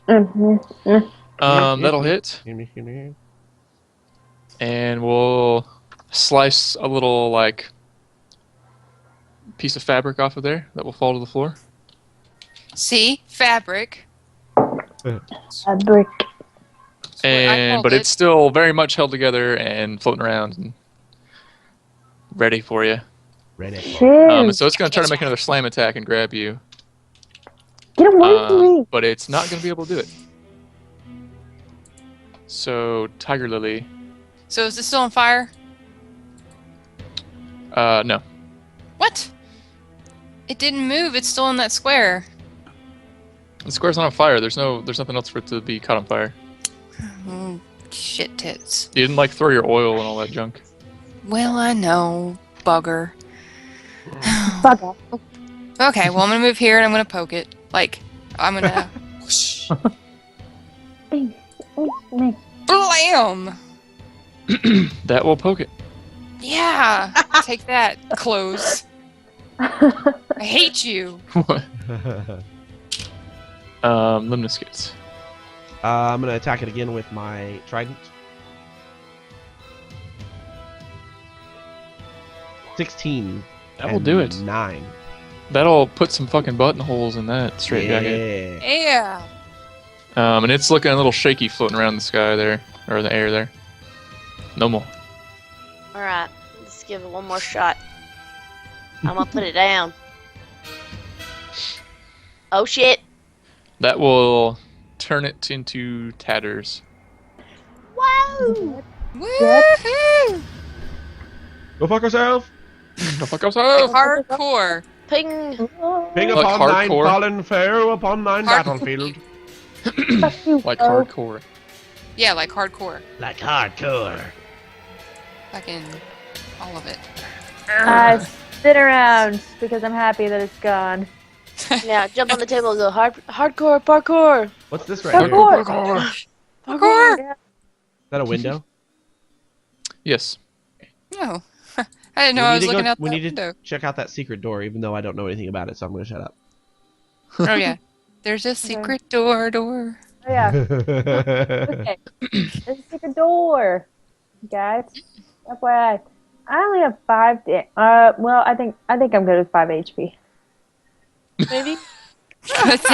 That'll hit. And we'll slice a little, like, piece of fabric off of there that will fall to the floor. See? Fabric. Fabric. But it's still very much held together and floating around and ready for you. Ready. So it's going to try to make another slam attack and grab you. Get away from me! But it's not going to be able to do it. So, Tiger Lily. So is this still on fire? No. What? It didn't move. It's still in that square. The square's not on fire. There's nothing else for it to be caught on fire. Oh, shit tits. You didn't, like, throw your oil and all that junk. Well, I know. Bugger. Fuck off. Okay, well, I'm gonna move here and I'm gonna poke it. Like, I'm gonna... Blam! That will poke it. Yeah! Take that, clothes. I hate you! What? Limniscutes. I'm gonna attack it again with my trident. 16. That will do it. 9. That'll put some fucking buttonholes in that straight jacket. Yeah! And it's looking a little shaky floating around the sky there, or the air there. No more. Alright, let's give it one more shot. I'm gonna put it down. Oh shit! That will turn it into tatters. Whoa! Woohoo! Go fuck yourself! Go fuck yourself! Hardcore. Ping! Ping Like upon 9 hardcore? fallen fair upon 9 battlefield. Like hardcore. Yeah, like hardcore. Like hardcore. Fucking all of it. Sit around because I'm happy that it's gone. Now jump on the table and go hardcore parkour! What's this right here? Parkour. Parkour! Is that a window? Yes. No. I didn't know I was looking out the We need window. to check out that secret door, even though I don't know anything about it, so I'm going to shut up. Oh yeah. There's a secret door. Oh, yeah. Okay. There's a secret door. Guys. FYI. I only have 5 well, I think I'm good with 5 HP. Maybe? That's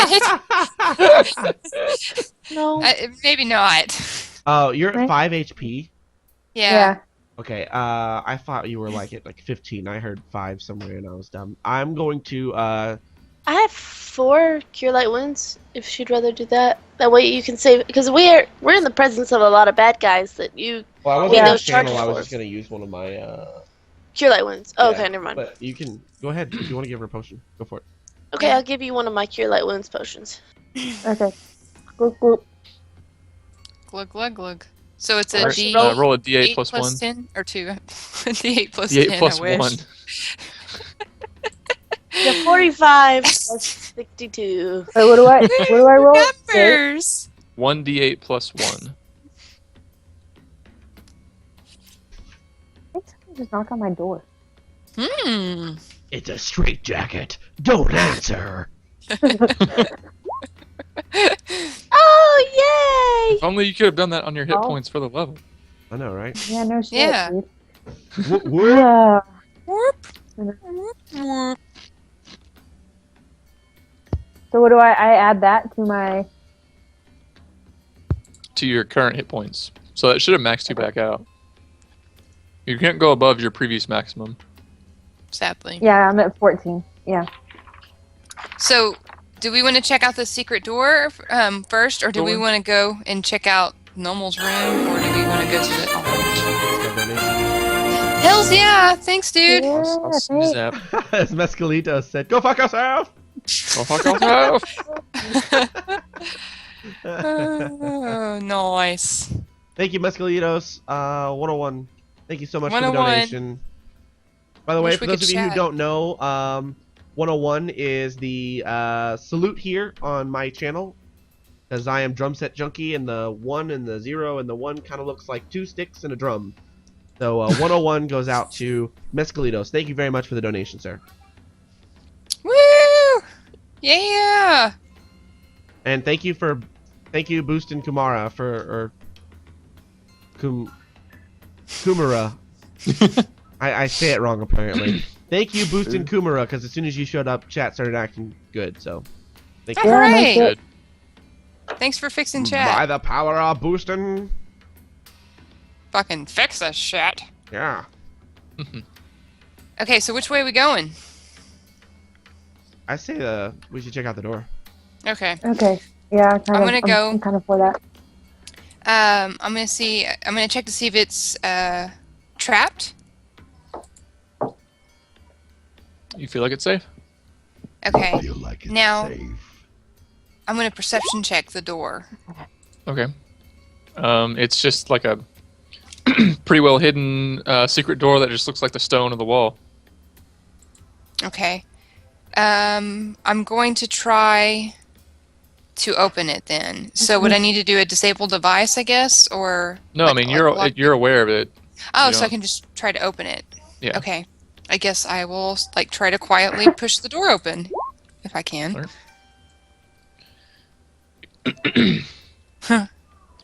it? No. Maybe not. Oh, you're at 5 HP? Yeah. Okay, I thought you were like at like 15. I heard 5 somewhere and I was dumb. I'm going to, I have 4 cure light wounds. If she'd rather do that, that way you can save. Because we're in the presence of a lot of bad guys that you. Well, I wasn't on the channel. I was just going to use one of my, cure light wounds. Oh, yeah, okay, never mind. But you can go ahead if you want to give her a potion. Go for it. Okay, I'll give you one of my cure light wounds potions. Okay. Gloop, gloop. Glug glug glug. So it's a Alright, D. roll a D8 plus 1. 10 or 2. D8 plus D8 10. plus I wish. 1. The 45 plus 62. Wait, what do I roll? Numbers. 1 D8 plus 1. I think someone just knocked on my door. Hmm. It's a straight jacket. Don't answer. Oh, If only you could have done that on your hit Oh. points for the level. I know, right? Yeah, no shit, Yeah. dude. Whoop. Whoop. Whoop. So what do I add that to my... To your current hit points. So that should have maxed you back out. You can't go above your previous maximum. Sadly. Yeah, I'm at 14. Yeah. So, do we want to check out the secret door first, or do we want to go and check out Normal's room, or do we want to go to the... Hells yeah! Thanks, dude! I'll snooze that. As Mescalito said, go fuck yourself! Go fuck yourself! Oh, nice. Thank you, Mescalitos. 101. Thank you so much for the 101. donation. By the way, Wish for we those could of you who chat. don't know, 101 is the salute here on my channel. Because I am drumsetjunky, and the 1 and the 0 and the 1 kind of looks like 2 sticks and a drum. So 101 goes out to Mescalitos. Thank you very much for the donation, sir. Woo! Yeah! And thank you for Thank you, Boostin Kumara or Kumara. I say it wrong apparently. Thank you, Boostin Kumara, because as soon as you showed up, chat started acting good. So, thank you. All Yeah, right. that's it. Thanks for fixing By chat. the power of Boostin. Fucking fix this shit. Yeah. Okay, so which way are we going? I say we should check out the door. Okay. Okay. Yeah, I'm gonna go. I'm kind of for that. I'm gonna see. I'm gonna check to see if it's trapped. You feel like it's safe? Okay. Feel like it's Now- safe. I'm gonna perception check the door. Okay. It's just like a pretty well hidden secret door that just looks like the stone of the wall. Okay. I'm going to try to open it then. So would I need to do a disable device, I guess, or? No, like- I mean like- you're aware of it. Oh, you so I don't- can just try to open it. Yeah. Okay. I guess I will like try to quietly push the door open, if I can. Alright. Huh.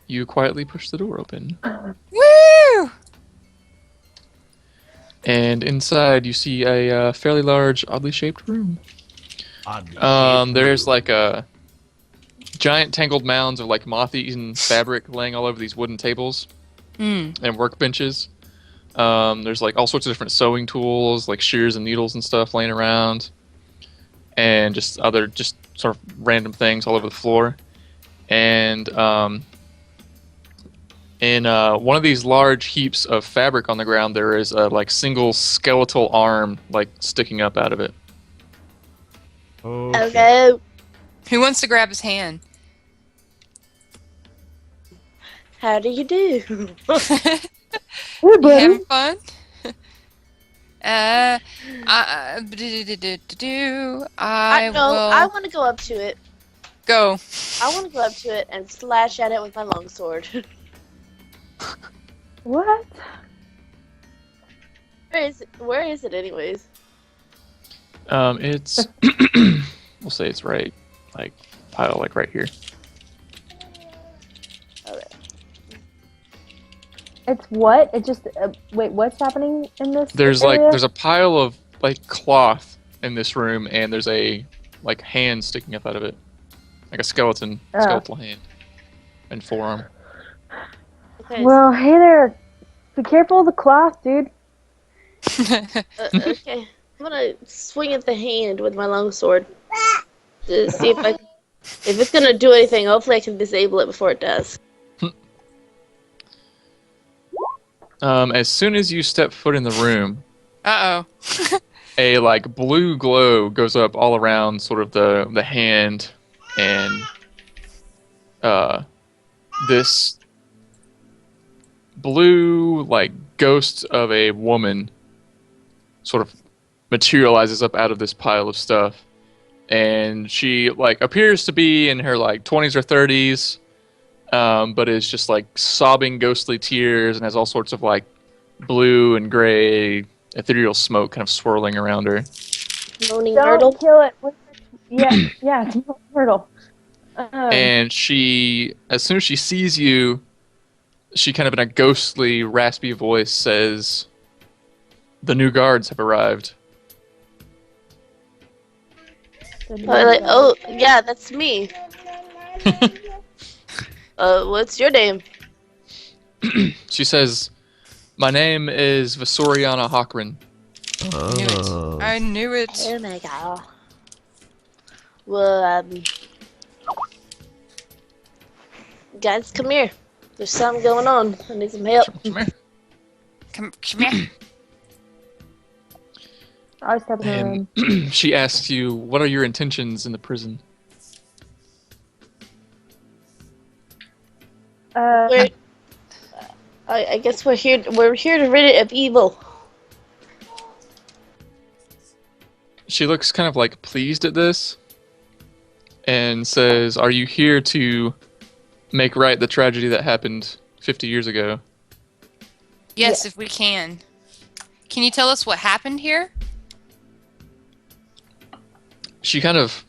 You quietly push the door open, Woo! and inside you see a fairly large, oddly shaped room. There's like a giant tangled mounds of like moth-eaten fabric laying all over these wooden tables Mm. and workbenches. There's like all sorts of different sewing tools, like shears and needles and stuff laying around, and just other just sort of random things all over the floor. And in one of these large heaps of fabric on the ground, there is a like single skeletal arm like sticking up out of it. Okay. Who wants to grab his hand? How do you do? Hey, You buddy. having fun? I No, will I want to go up to it. go. I want to go up to it and slash at it with my longsword. What? Where is it anyways? It's we'll say it's right, like pile like right here. Okay. It's what? It just wait. What's happening in this? There's area? a pile of like cloth in this room, and there's a like hand sticking up out of it, like a skeletal hand, and forearm. Okay. Well, hey there. Be careful of the cloth, dude. Okay. I'm gonna swing at the hand with my longsword to see if it's gonna do anything. Hopefully, I can disable it before it does. As soon as you step foot in the room, Uh-oh. a like blue glow goes up all around sort of the hand, and this blue like ghost of a woman sort of materializes up out of this pile of stuff, and she like appears to be in her like 20s or 30s, but is just like sobbing ghostly tears and has all sorts of like blue and gray ethereal smoke kind of swirling around her. Moaning Don't myrtle. kill it. Yeah, yeah, it's a myrtle. And she, as soon as she sees you, she kind of in a ghostly, raspy voice says, "The new guards have arrived." Oh, yeah, that's me. What's your name? She says, "My name is Vasoriana Hockran." Knew it. I knew it. Oh my god. Well, guys, come here. There's something going on. I need some help. Come here. Come here. I was stepping And around. she asks you, "What are your intentions in the prison?" We're, I guess we're here. We're here to rid it of evil. She looks kind of like pleased at this and says, "Are you here to make right the tragedy that happened 50 years ago?" Yes, if we can. Can you tell us what happened here? She kind of,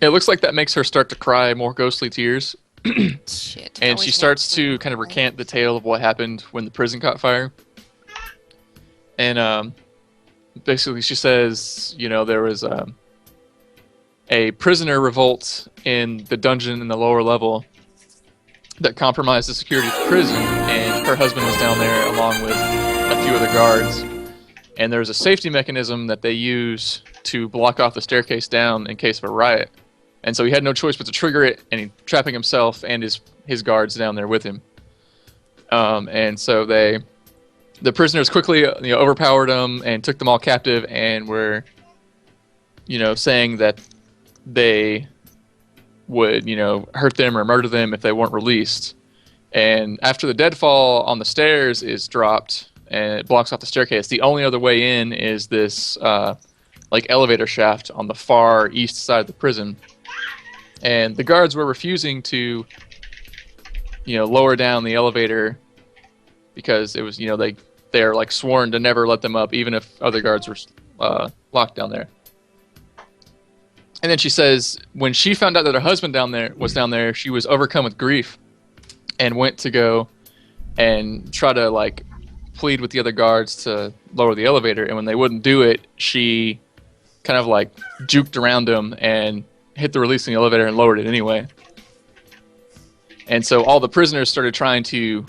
it looks like that makes her start to cry more ghostly tears, Shit. And always she want starts to to kind of recant the tale of what happened when the prison caught fire. And basically she says, you know, there was a prisoner revolt in the dungeon in the lower level that compromised the security of the prison, and her husband was down there along with a few other guards. And there's a safety mechanism that they use to block off the staircase down in case of a riot. And so he had no choice but to trigger it, and he trapping himself and his guards down there with him. And so the prisoners quickly overpowered them and took them all captive, and were saying that they would hurt them or murder them if they weren't released. And after the deadfall on the stairs is dropped and it blocks off the staircase, the only other way in is this elevator shaft on the far east side of the prison. And the guards were refusing to lower down the elevator because it was they're like sworn to never let them up, even if other guards were locked down there. And then she says when she found out that her husband was down there, she was overcome with grief and went to go and try to plead with the other guards to lower the elevator. And when they wouldn't do it, she kind of juked around them and hit the release in the elevator and lowered it anyway. And so all the prisoners started trying to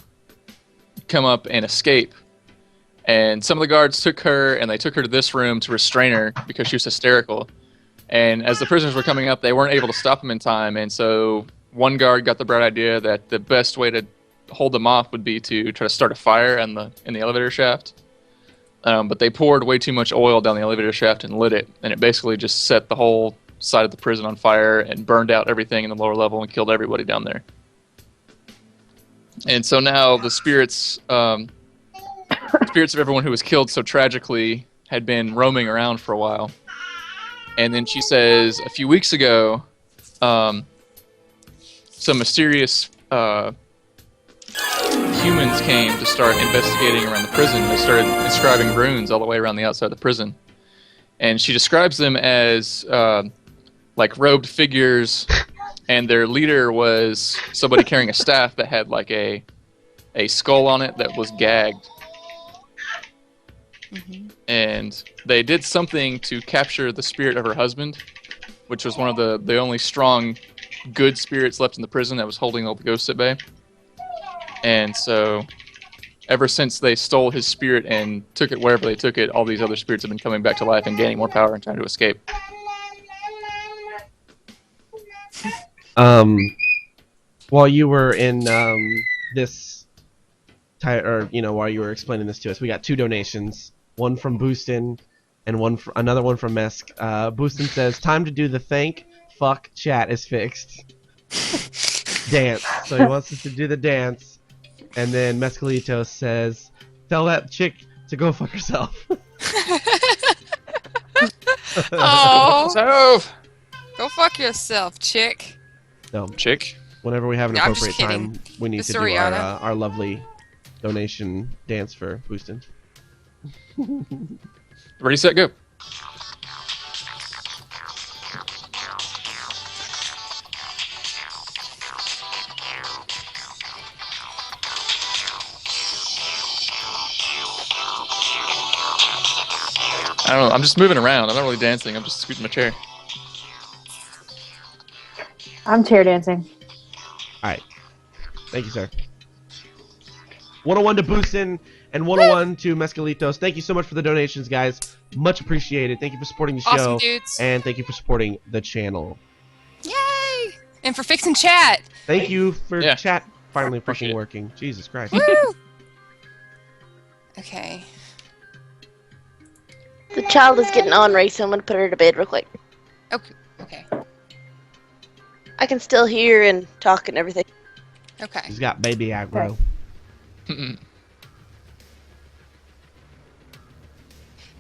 come up and escape. And some of the guards took her, and they took her to this room to restrain her because she was hysterical. And as the prisoners were coming up, they weren't able to stop them in time. And so one guard got the bright idea that the best way to hold them off would be to try to start a fire in the elevator shaft. But they poured way too much oil down the elevator shaft and lit it. And it basically just set the whole side of the prison on fire and burned out everything in the lower level and killed everybody down there. And so now the spirits of everyone who was killed so tragically had been roaming around for a while. And then she says a few weeks ago, some mysterious humans came to start investigating around the prison. They started inscribing runes all the way around the outside of the prison. And she describes them as robed figures, and their leader was somebody carrying a staff that had a skull on it that was gagged. Mm-hmm. And they did something to capture the spirit of her husband, which was one of the only strong, good spirits left in the prison that was holding all the ghosts at bay. And so, ever since they stole his spirit and took it wherever they took it, all these other spirits have been coming back to life and gaining more power and trying to escape. While you were in while you were explaining this to us, we got 2 donations. One from Boostin and another one from Mesk. Boostin says, "Time to do the thank fuck chat is fixed." Dance. So he wants us to do the dance. And then Mescalito says, "Tell that chick to go fuck herself." Oh, So, go fuck yourself, chick. So, chick. whenever we have an No, I'm just appropriate time, we need It's to do Soriana. our lovely donation dance for Boostin. Ready, set, go. I don't know. I'm just moving around. I'm not really dancing. I'm just scooting my chair. I'm chair dancing. Alright. Thank you, sir. 101 to Boostin and 101 to Mescalitos. Thank you so much for the donations, guys. Much appreciated. Thank you for supporting the show. Awesome, dudes. And thank you for supporting the channel. Yay! And for fixing chat. Thank you for Yeah. chat finally Appreciate fucking it. working. Jesus Christ. Woo! Okay. The child is getting on, Ray, so I'm gonna put her to bed real quick. Okay. I can still hear and talk and everything. Okay. He's got baby aggro.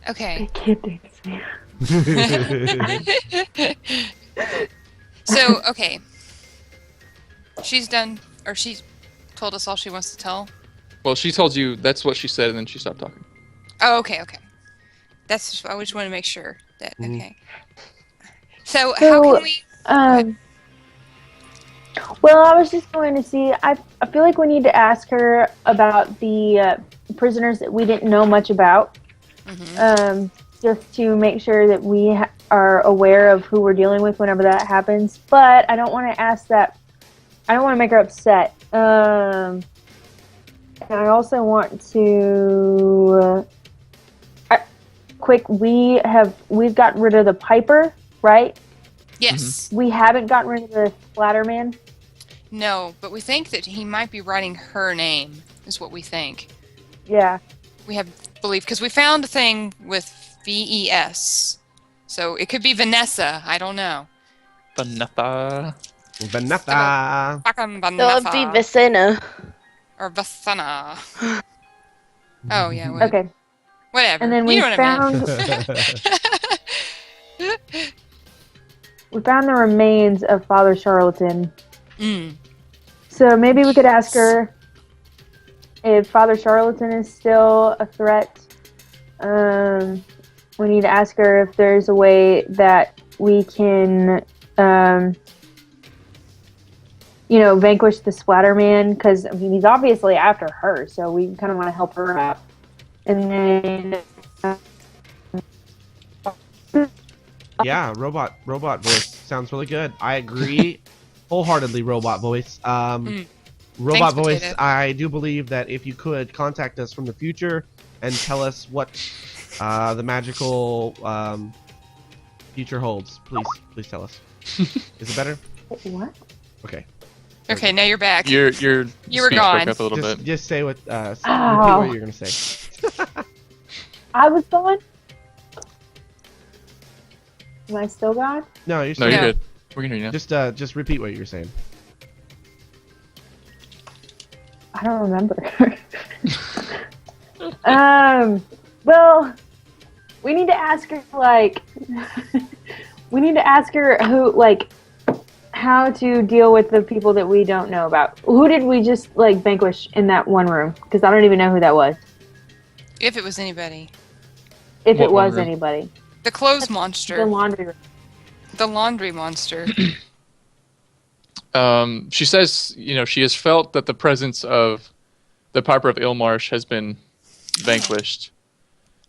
Okay. Kid dancing. So, okay. She's done, or she's told us all she wants to tell. Well, she told you that's what she said, and then she stopped talking. Oh, okay. That's just, I just want to make sure that, Mhm. okay. So, how can we... Um, Well, I was just going to see. I feel like we need to ask her about the prisoners that we didn't know much about, just to make sure that we are aware of who we're dealing with whenever that happens. But I don't want to ask that. I don't want to make her upset. And I also want to. We've gotten rid of the Piper, right? Yes. We haven't gotten rid of the Splatterman. No, but we think that he might be writing her name, is what we think. Yeah. We have belief, because we found a thing with VES. So it could be Vanessa. I don't know. Vanessa. Vanessa. Fucking So it'd be Vanessa. Vicena. Or Vasana. Oh, yeah, Okay. whatever. And then you we know what found I meant. we found the remains of Father Charlatan. Mm. So maybe we could ask her if Father Charlatan is still a threat. We need to ask her if there's a way that we can, vanquish the Splatterman, because he's obviously after her, so we kind of want to help her out. And then, Yeah, robot voice sounds really good. I agree wholeheartedly. Robot voice. Robot Thanks, voice. Potato. I do believe that if you could contact us from the future and tell us what the magical future holds, please tell us. Is it better? what? Okay. Okay, now you're back. Your You were speech gone. broke up a little bit. Just say what. Repeat Ow. what you're gonna say. I was gone? Am I still gone? No, you're No, still you're No. good. We can hear you now. just repeat what you're saying. I don't remember. Well, we need to ask her, we need to ask her how to deal with the people that we don't know about. Who did we just, vanquish in that one room? Because I don't even know who that was. If it was anybody. If What it was one room? anybody. The clothes The monster. laundry room. The laundry monster. She says, she has felt that the presence of the Piper of Ilmarsh has been vanquished.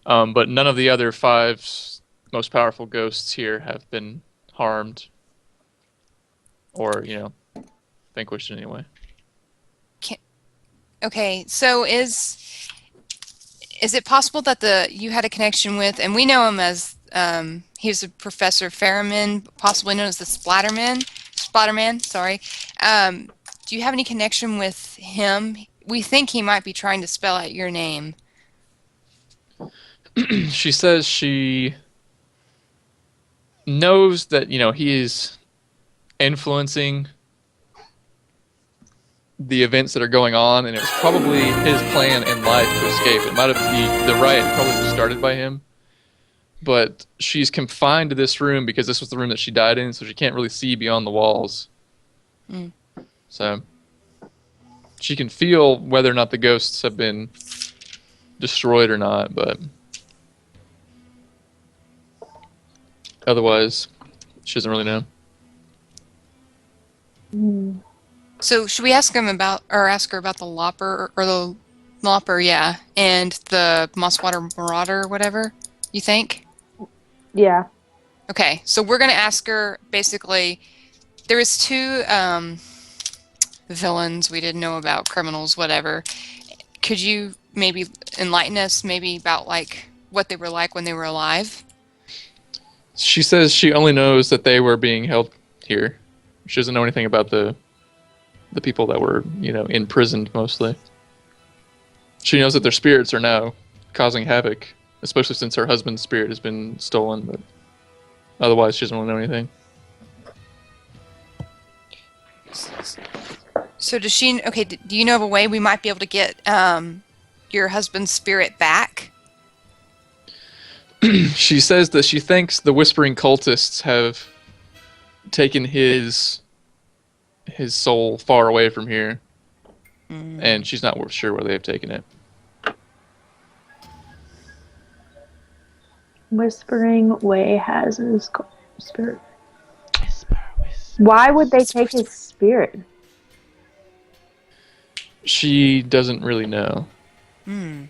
But none of the other 5 most powerful ghosts here have been harmed or, vanquished in any way. Okay, so is it possible that you had a connection with, and we know him as, he was a Professor Ferriman, possibly known as the Splatterman, sorry. Do you have any connection with him? We think he might be trying to spell out your name. She says she knows that, he is influencing the events that are going on, and it was probably his plan in life to escape. It might have the riot probably was started by him, but she's confined to this room because this was the room that she died in, so she can't really see beyond the walls. Mm. So she can feel whether or not the ghosts have been destroyed or not, but otherwise she doesn't really know. So should we ask her about the Lopper, yeah, and the Mosswater Marauder or whatever, you think? Yeah. Okay, so we're going to ask her, basically, there was 2 villains we didn't know about, criminals, whatever. Could you maybe enlighten us maybe about, what they were like when they were alive? She says she only knows that they were being held here. She doesn't know anything about the people that were, imprisoned mostly. She knows that their spirits are now causing havoc, especially since her husband's spirit has been stolen, but otherwise she doesn't really know anything. So does she, okay, do you know of a way we might be able to get your husband's spirit back? She says that she thinks the whispering cultists have taken his soul far away from here, and she's not sure where they have taken it. Whispering Way has his spirit. Whisper, whisper. Why would they take his spirit? She doesn't really know. Hmm.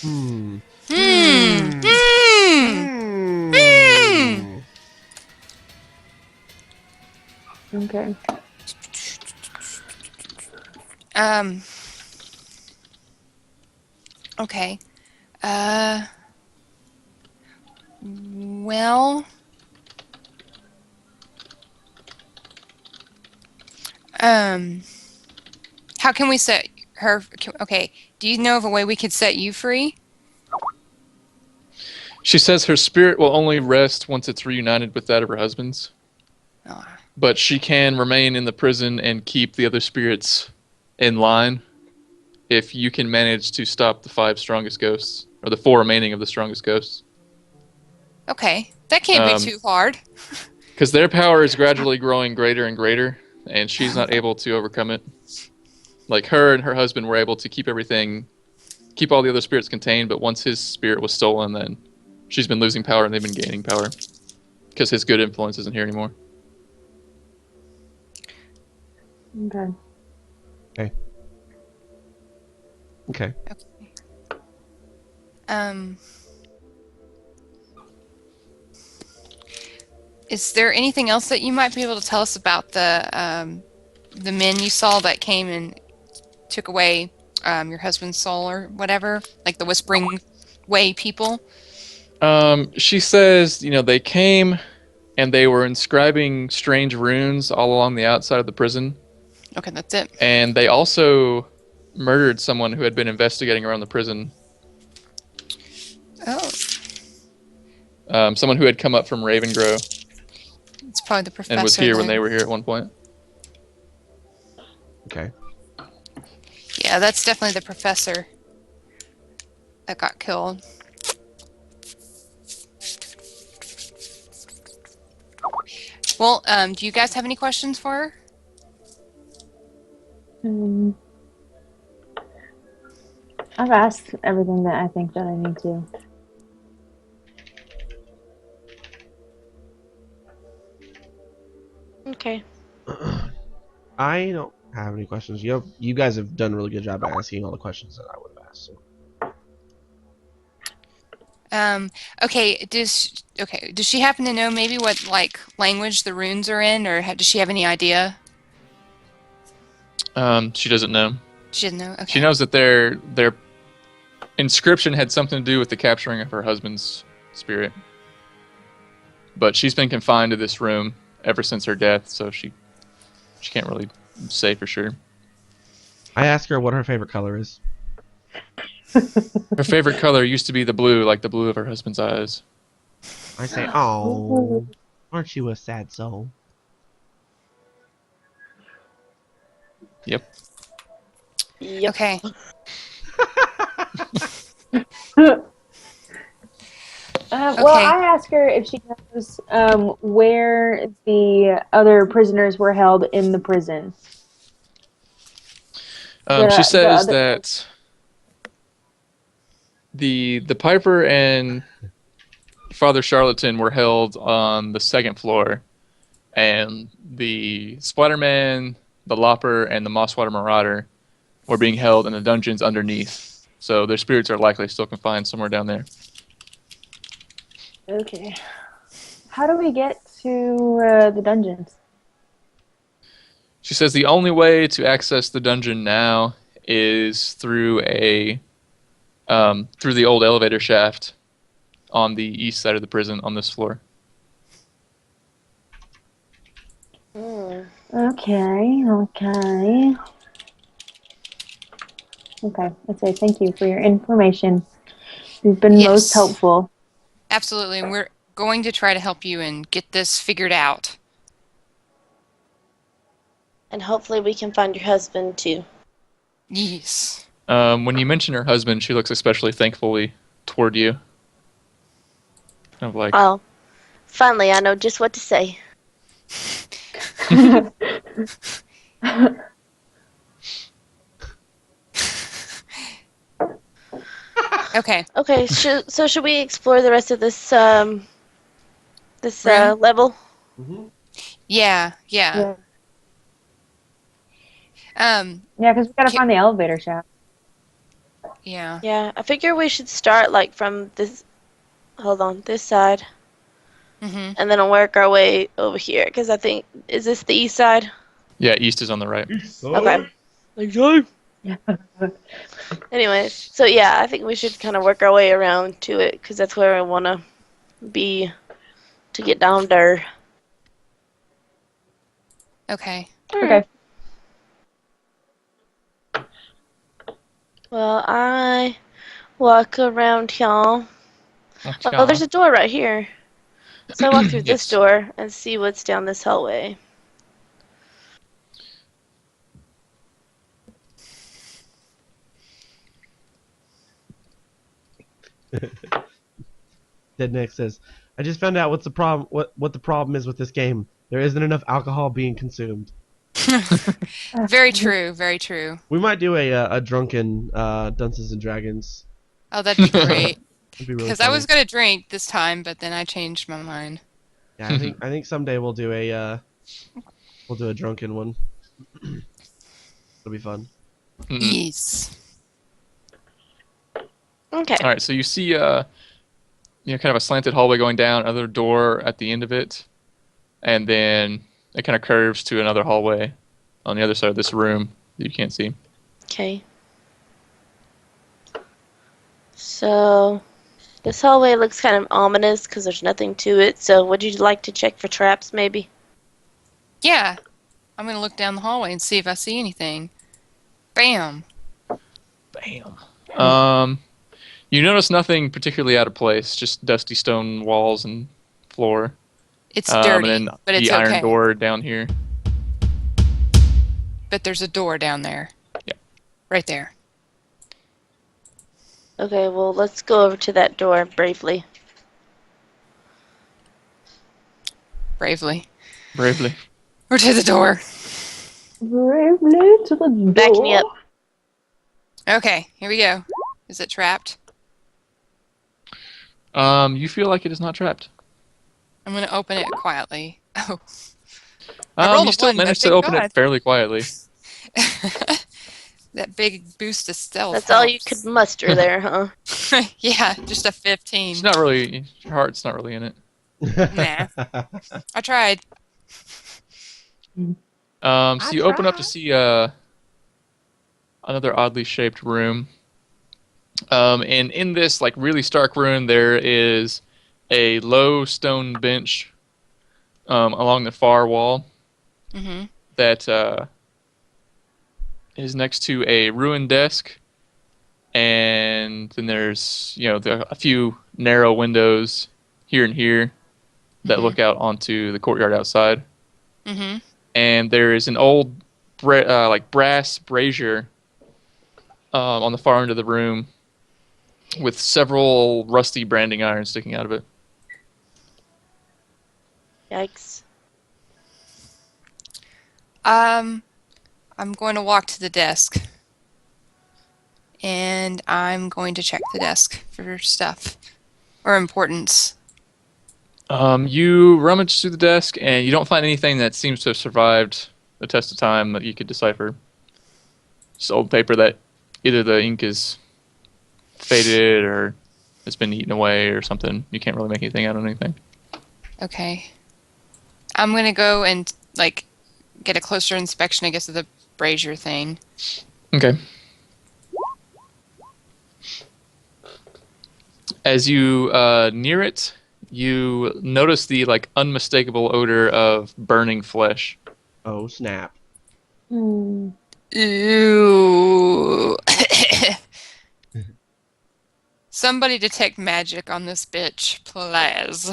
Hmm. Hmm. Hmm. Hmm. Okay. Okay. Well. How can we set her? Okay. Do you know of a way we could set you free? She says her spirit will only rest once it's reunited with that of her husband's. Oh. But she can remain in the prison and keep the other spirits in line if you can manage to stop the 5 strongest ghosts, or the 4 remaining of the strongest ghosts. Okay. That can't be too hard. Because their power is gradually growing greater and greater, and she's not able to overcome it. Like, her and her husband were able to keep all the other spirits contained, but once his spirit was stolen, then she's been losing power and they've been gaining power. Because his good influence isn't here anymore. Okay. Okay. Is there anything else that you might be able to tell us about the men you saw that came and took away your husband's soul or whatever, like the Whispering Way people? She says, they came and they were inscribing strange runes all along the outside of the prison. Okay, that's it. And they also murdered someone who had been investigating around the prison. Oh. Someone who had come up from Ravengrow It's probably the professor. and was here when then. they were here at one point. Okay. Yeah, that's definitely the professor that got killed. Well, do you guys have any questions for her? I've asked everything that I think that I need to. Okay. I don't have any questions. You guys have done a really good job at asking all the questions that I would have asked. So. Okay. Does she happen to know maybe what language the runes are in, or does she have any idea? She doesn't know. She doesn't know. Okay. She knows that their inscription had something to do with the capturing of her husband's spirit. But she's been confined to this room ever since her death, so she can't really say for sure. I asked her what her favorite color is. Her favorite color used to be the blue, like the blue of her husband's eyes. I say, "Oh, aren't you a sad soul?" Yep. Yep. Okay. Well, I asked her if she knows where the other prisoners were held in the prison. She says that the Piper and Father Charlatan were held on the 2nd floor, and the Splatterman, the Lopper, and the Mosswater Marauder were being held in the dungeons underneath. So their spirits are likely still confined somewhere down there. Okay. How do we get to the dungeons? She says the only way to access the dungeon now is through through the old elevator shaft on the east side of the prison on this floor. Hmm. Okay. I'd say thank you for your information. You've been most helpful. Absolutely, and we're going to try to help you and get this figured out. And hopefully we can find your husband too. Yes. When you mention her husband, she looks especially thankfully toward you. Kind of like, Oh, finally I know just what to say. Okay. Okay, so should we explore the rest of this level? Mm-hmm. Yeah. Yeah, Um, because we gotta Ca- find the elevator shaft. yeah. Yeah, I figure we should start like from this. Hold on, this side, Mm-hmm. and then work our way over here. Because I think is this the east side? Yeah, east is on the right. Okay. Anyways, so yeah, I think we should kind of work our way around to it because that's where I want to be to get down there. Okay. Okay. Well, I walk around here. Oh, Okay. there's a door right here. So I walk through this Yes. door and see what's down this hallway. Dead Nick says, "I just found out what's the problem. What the problem is with this game? There isn't enough alcohol being consumed." Very true. Very true. We might do a drunken Dunces and Dragons. Oh, that'd be great. It'd be really Because I funny. was gonna drink this time, but then I changed my mind. Yeah, I think someday we'll do a drunken one. It'll be fun. Yes. Okay. All right, so you see, kind of a slanted hallway going down, another door at the end of it, and then it kind of curves to another hallway on the other side of this room that you can't see. Okay. So, this hallway looks kind of ominous because there's nothing to it. So, would you like to check for traps, maybe? Yeah. I'm gonna look down the hallway and see if I see anything. Bam. Bam. You notice nothing particularly out of place, just dusty stone walls and floor. It's dirty, and then but it's the iron okay. door down here. But there's a door down there. Yeah. Right there. Okay, well, let's go over to that door bravely. Bravely. Bravely. Or to the door. Bravely to the door. Back me up. Okay, here we go. Is it trapped? You feel like it is not trapped. I'm gonna open it quietly. Oh. I rolled You a still one, but managed to thank open God. it fairly quietly. That big boost of stealth. That's all you helps. could muster there, huh? Yeah, just a 15. It's not really, your heart's not really in it. Nah. I tried. So you open up to see another oddly shaped room. And in this like really stark room, there is a low stone bench along the far wall Mm-hmm. that is next to a ruined desk, and then there's a few narrow windows here and here that Mhm. look out onto the courtyard outside. Mm-hmm. And there is an old brass brazier on the far end of the room with several rusty branding irons sticking out of it. Yikes. I'm going to walk to the desk. And I'm going to check the desk for stuff or importance. You rummage through the desk and you don't find anything that seems to have survived the test of time that you could decipher. Just old paper that either the ink is faded or it's been eaten away or something. You can't really make anything out of anything. Okay. I'm going to go and get a closer inspection, I guess, of the brazier thing. Okay. As you near it, you notice the unmistakable odor of burning flesh. Oh snap! Hmm. Ew. Somebody detect magic on this bitch, please.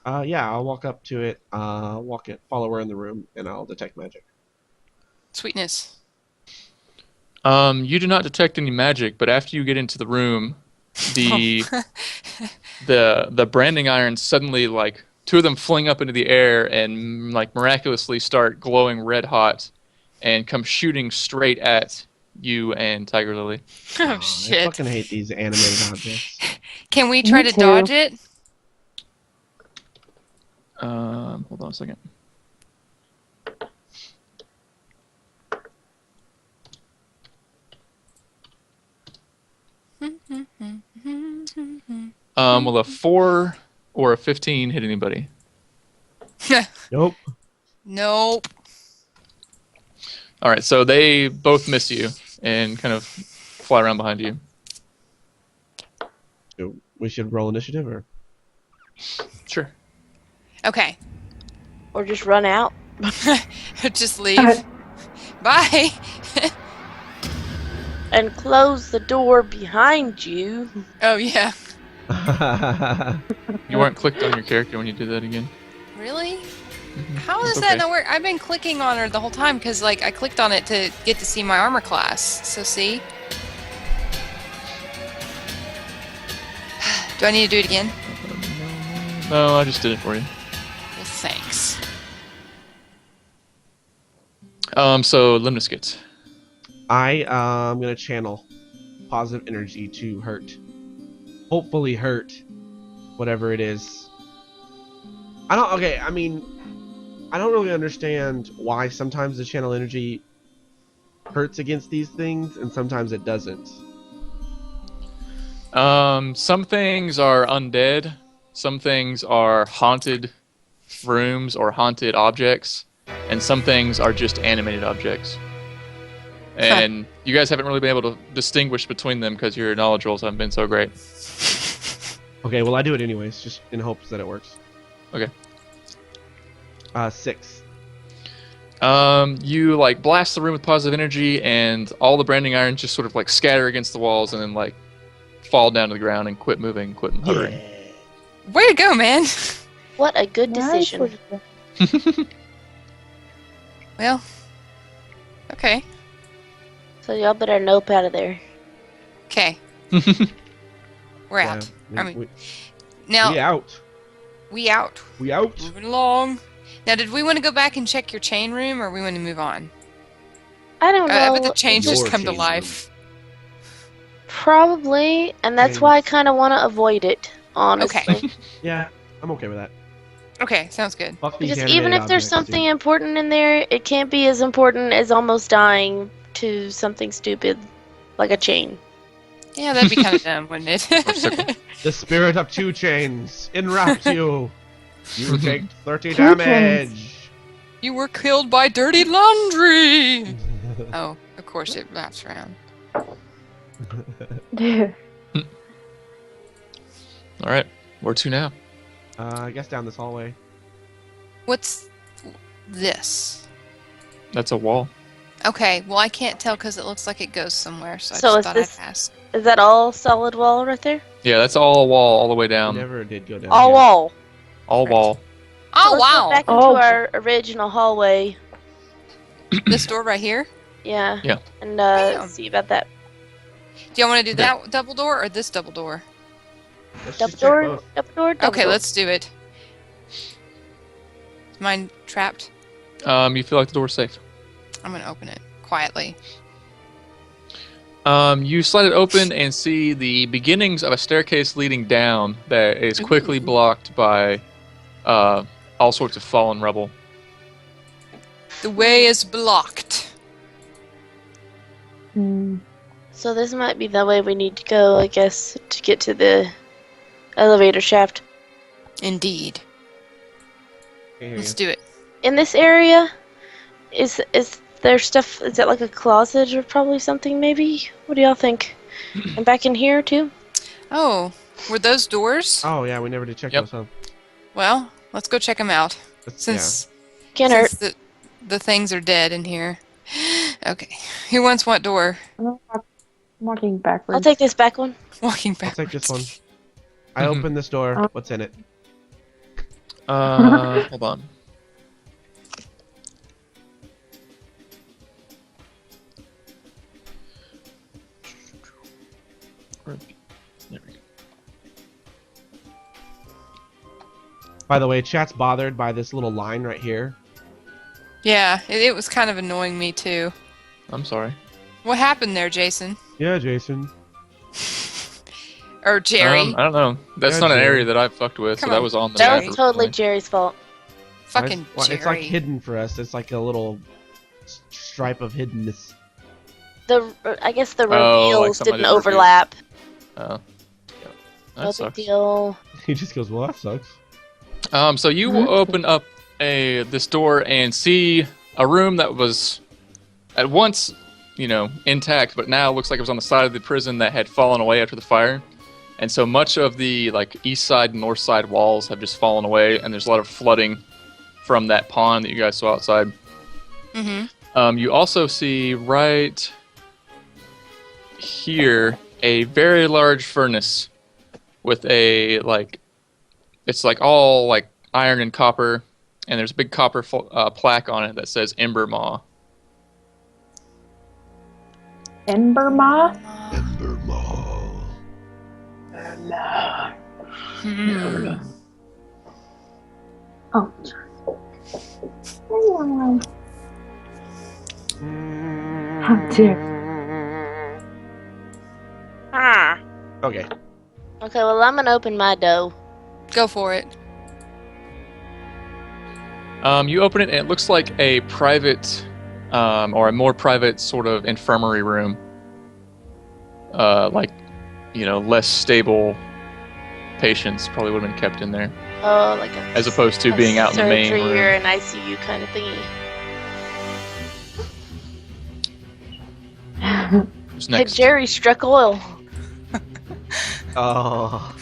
Yeah, I'll walk up to it. Follow her in the room, and I'll detect magic. Sweetness. You do not detect any magic, but after you get into the room, the branding irons suddenly two of them fling up into the air and miraculously start glowing red hot and come shooting straight at you and Tiger Lily. Oh, I shit. fucking hate these animated objects. Can we try Me to too. dodge it? Hold on a second. Will a 4 or a 15 hit anybody? Nope. Nope. All right, so they both miss you and kind of fly around behind you. So we should roll initiative, or Sure. Okay. Or just run out. Just leave. Bye. And close the door behind you. Oh, yeah. You weren't clicked on your character when you did that again. Really? How It's does okay. that not work? I've been clicking on her the whole time because, like, I clicked on it to get to see my armor class. So, see? Do I need to do it again? No, I just did it for you. Well, thanks. So Limniskit. I am gonna channel positive energy to hurt. Hopefully hurt whatever it is. I don't. Okay, I mean, I don't really understand why sometimes the channel energy hurts against these things and sometimes it doesn't. Some things are undead. Some things are haunted rooms or haunted objects, and some things are just animated objects. And you guys haven't really been able to distinguish between them because your knowledge rolls haven't been so great. Okay, well I do it anyways, just in hopes that it works. Okay. 6. You like blast the room with positive energy, and all the branding irons just sort of like scatter against the walls and then like fall down to the ground and quit moving, quit hovering. Way to go, man. What a good Nice. decision. Well, okay. So y'all better nope out of there. Okay. We're out. Yeah, I mean, we now, out. we out. We out. Moving along. Now, did we want to go back and check your chain room, or we want to move on? I don't know. I bet the chains just Your come to chain life. Probably, and that's why I kind of want to avoid it, honestly. Okay. Yeah, I'm okay with that. Okay, sounds good. Fuck these Because even animated if there's objects, something dude. important in there, it can't be as important as almost dying to something stupid like a chain. Yeah, that'd be kind of dumb, wouldn't it? The spirit of 2 chains enwrapped you. You take 30 Two damage. You were killed by dirty laundry. Oh, of course it wraps around. All right, where to now? I guess down this hallway. What's this? That's a wall. Okay, well I can't tell because it looks like it goes somewhere, so I So just is thought this- I'd ask. Is that all solid wall right there? Yeah, that's all wall all the way We down. never did go down All here. wall. All wall. Oh Let's go wow! back into Oh. our original hallway. This door right here. Yeah. Yeah. And Damn. see about that Do y'all want to do that double door or this double door? Let's double just check door. both. Double door. Double Okay, door. let's do it. Is mine trapped? You feel like the door's safe. I'm gonna open it quietly. You slide it open and see the beginnings of a staircase leading down that is quickly blocked by all sorts of fallen rubble. The way is blocked. Hmm. So this might be the way we need to go, I guess, to get to the elevator shaft. Indeed. Can't hear Let's you. do it. In this area, is there stuff? Is that like a closet or probably something? Maybe. What do y'all think? And back in here too. Oh, were those doors? Oh yeah, we never did check Yep. those, huh? Well, let's go check them out. That's- Since Can't hurt. the things are dead in here. Okay. Who wants what door? I'm walking backwards. I'll take this back one. Walking I'll back. take this one. I Mhm. open this door. Oh. What's in it? Hold on. There we go. By the way, chat's bothered by this little line right here. Yeah, it was kind of annoying me too. I'm sorry. What happened there, Jason? Yeah, Jason. Or Jerry? I don't know. That's Yeah, not an Jerry. area that I fucked with, Come so that on. was on the That map was totally originally. Jerry's fault. Fucking Well, Jerry. it's like hidden for us. It's like a little stripe of hiddenness. I guess the Oh, like reveals something I didn't didn't reveal. overlap. Oh. That No big sucks. deal. He just goes, well, that sucks. So you open up this door and see a room that was at once, intact, but now looks like it was on the side of the prison that had fallen away after the fire. And so much of the east side and north side walls have just fallen away, and there's a lot of flooding from that pond that you guys saw outside. Mm-hmm. You also see right here a very large furnace with a it's all iron and copper, and there's a big copper plaque on it that says Ember Maw. Ember Maw? Ember Maw. Hmm. Oh. How dare. Ah. Okay. Okay, well, I'm gonna open my door. Go for it. You open it, and it looks like a private, or a more private sort of infirmary room. Less stable patients probably would have been kept in there, Oh, like as opposed to being out in the main surgery or room. an ICU kind of thingy. Who's Hey, next? Jerry struck oil. Oh.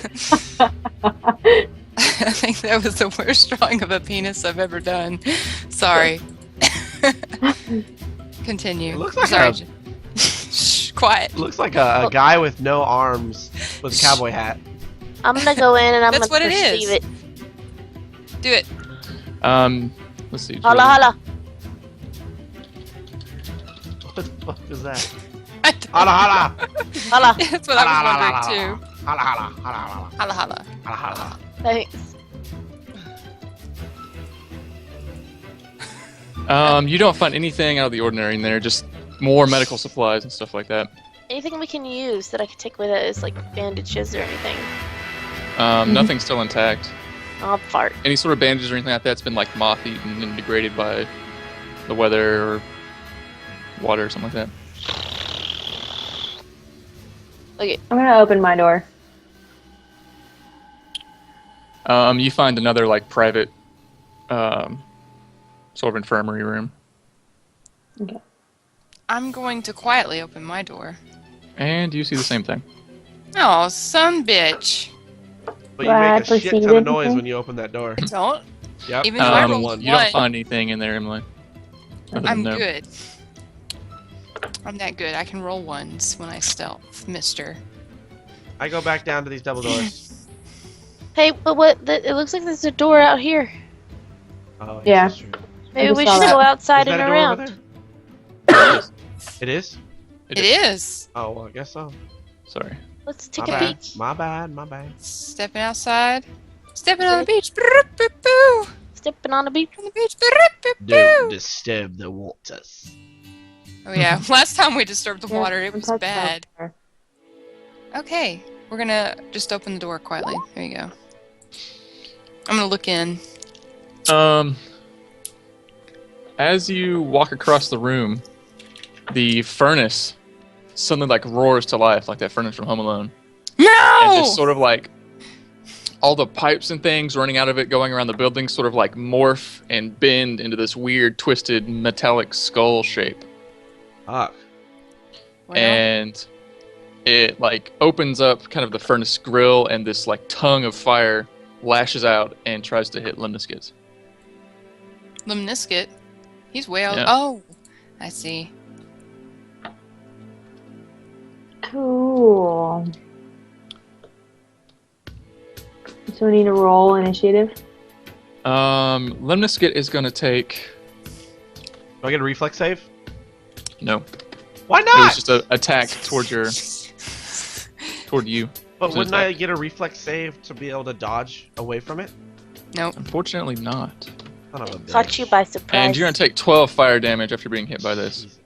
I think that was the worst drawing of a penis I've ever done. Sorry. Continue. It looks like Sorry. a- Shh, quiet. Looks like a guy with no arms with a cowboy hat. I'm gonna go in and I'm That's gonna what it perceive is. it. Do it. Let's see. Holla, holla. What the fuck is that? I don't- Holla, holla! Holla. That's what I was wondering too. Holla, holla, holla, holla, Holla holla. holla, holla. Thanks. You don't find anything out of the ordinary in there, just more medical supplies and stuff like that. Anything we can use that I could take with us, like bandages or anything? Nothing's still intact. I'll fart. Any sort of bandages or anything like that's been moth-eaten and degraded by the weather or water or something like that. Okay. I'm gonna open my door. You find another private sort of infirmary room. Okay. I'm going to quietly open my door. And you see the same thing. Oh, son bitch. But Do I you make a shit perceive ton of noise anything? when you open that door. Don't. Yep. Even if I Um, roll one. you don't one, find anything in there, Emily. Other than I'm no. good. I'm that good. I can roll ones when I stealth, mister. I go back down to these double doors. Hey, but it looks like there's a door out here. Oh, yes, Yeah. that's true. Maybe just we saw should that. go outside Is and that a door over around. there? It is? It is. Oh, well, I guess so. Sorry. Let's take My a bad. peek. My bad, my bad. Stepping outside. Stepping on the beach. Boo. Stepping on the beach. On the beach. Don't disturb the waters. Oh yeah. Last time we disturbed the Yeah, water, it I'm was talking bad. about her. Okay. We're gonna just open the door quietly. There you go. I'm gonna look in. As you walk across the room, the furnace suddenly roars to life, like that furnace from Home Alone. And No! just sort of all the pipes and things running out of it going around the building sort of morph and bend into this weird twisted metallic skull shape. Fuck. Well, And it opens up kind of the furnace grill, and this tongue of fire lashes out and tries to hit Limniskit. Limniskit. He's way out. Yeah. Oh, I see. Cool. So we need to roll initiative. Limniskit is going to take... Do I get a reflex save? No. Why It not? was just an attack toward you. But It's an wouldn't I attack. get a reflex save to be able to dodge away from it? Nope. Unfortunately not. Son of a bitch. Caught you by surprise. And you're going to take 12 fire damage after being hit by this. Jesus.